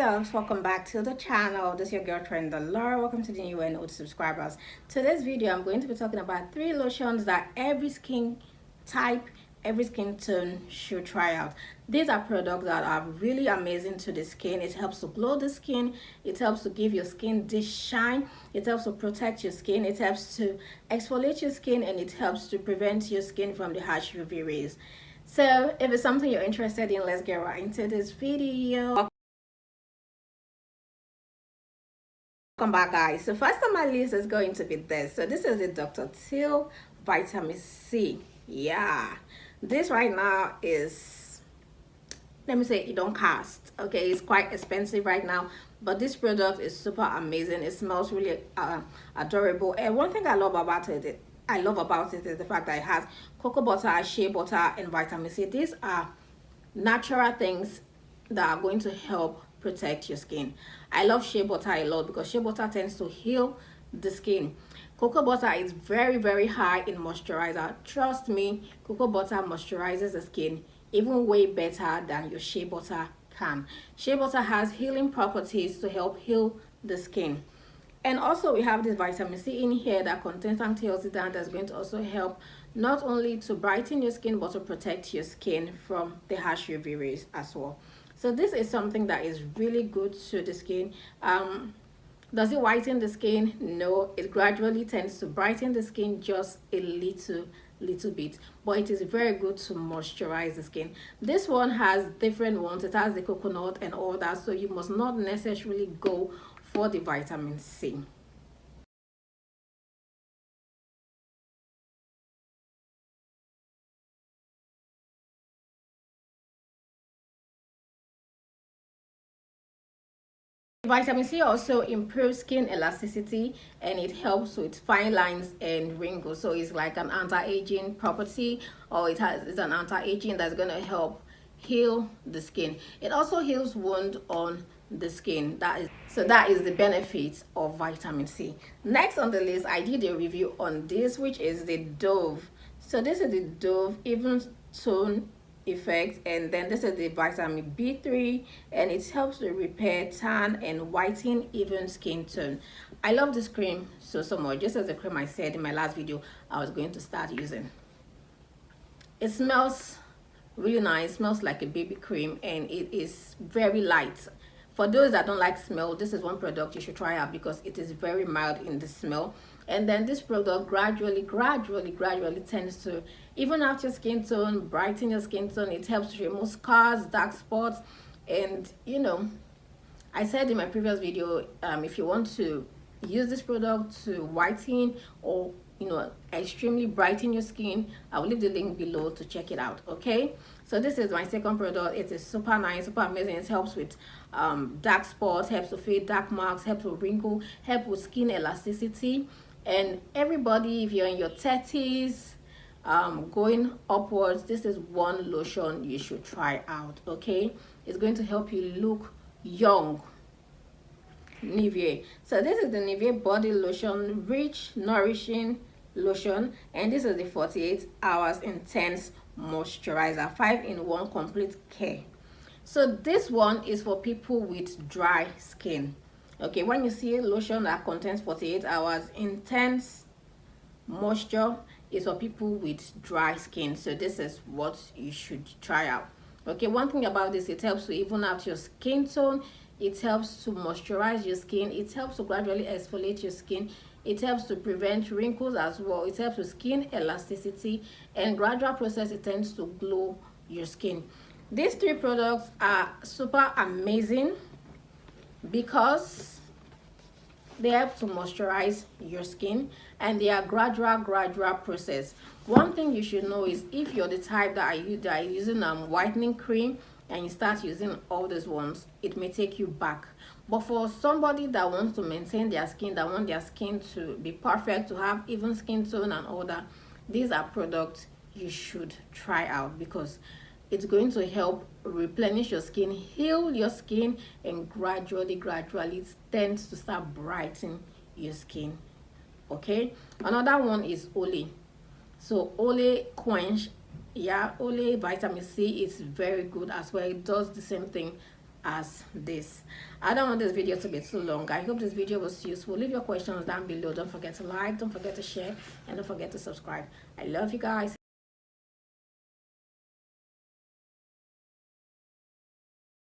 loves, welcome back to the channel. This is your girlfriend Laura. Welcome to the new and old subscribers. Today's video I'm going to be talking about 3 lotions that every skin type, every skin tone should try out. These are products that are really amazing to the skin. It helps to glow the skin, it helps to give your skin this shine, it helps to protect your skin, it helps to exfoliate your skin, and it helps to prevent your skin from the harsh UV rays. So if it's something you're interested in, let's get right into this video. Welcome back, guys. So first on my list is going to be this. So this is the Dr. Teal Vitamin C. Yeah, this right now is, let me say, it don't cost. Okay, it's quite expensive right now, but this product is super amazing. It smells really adorable, and one thing I love about it is the fact that it has cocoa butter, shea butter, and vitamin C. These are natural things that are going to help protect your skin. I love shea butter a lot because shea butter tends to heal the skin. Cocoa butter is very high in moisturizer. Trust me, cocoa butter moisturizes the skin even way better than your shea butter can. Shea butter has healing properties to help heal the skin. And also we have this vitamin C in here that contains antioxidant that's going to also help not only to brighten your skin but to protect your skin from the harsh UV rays as well. So this is something that is really good to the skin. Does it whiten the skin? No, it gradually tends to brighten the skin just a little bit, but it is very good to moisturize the skin. This one has different ones. It has the coconut and all that, so you must not necessarily go for the vitamin C. Vitamin C also improves skin elasticity, and it helps with fine lines and wrinkles. So it's like an anti-aging property, or it's an anti-aging that's going to help heal the skin. It also heals wound on the skin. That is the benefit of vitamin C. Next on the list, I did a review on this, which is the Dove. So this is the Dove Even Tone Effect, and then this is the vitamin B3, and it helps to repair tan and whiten even skin tone. I love this cream so much. Just as the cream I said in my last video I was going to start using. It smells really nice, smells like a baby cream, and it is very light. For those that don't like smell, this is one product you should try out because it is very mild in the smell. And then this product gradually tends to even out your skin tone, brighten your skin tone. It helps to remove scars, dark spots, and you know, I said in my previous video, if you want to use this product to whiten or extremely brighten your skin, I will leave the link below to check it out. Okay, so this is my second product. It is super nice, super amazing. It helps with dark spots, helps to fade dark marks, helps with wrinkle, helps with skin elasticity. And everybody, if you're in your 30s going upwards, this is one lotion you should try out. Okay, it's going to help you look young. Nivea. So this is the Nivea body lotion, rich nourishing lotion, and this is the 48 hours intense moisturizer, 5-in-1 complete care. So this one is for people with dry skin. Okay, when you see a lotion that contains 48 hours intense moisture, is for people with dry skin. So this is what you should try out. Okay, one thing about this, it helps to even out your skin tone, it helps to moisturize your skin, it helps to gradually exfoliate your skin, it helps to prevent wrinkles as well, it helps with skin elasticity, and gradual process, it tends to glow your skin. These 3 products are super amazing because they help to moisturize your skin, and they are gradual process. One thing you should know is if you're the type that are using whitening cream and you start using all these ones, it may take you back. But for somebody that wants to maintain their skin, that want their skin to be perfect, to have even skin tone and all that, these are products you should try out because it's going to help replenish your skin, heal your skin, and gradually tends to start brightening your skin. Okay, another one is Olay. So Olay Quench, yeah, Olay vitamin C is very good as well. It does the same thing as this. I don't want this video to be too long. I hope this video was useful. Leave your questions down below. Don't forget to like, don't forget to share, and don't forget to subscribe. I love you guys.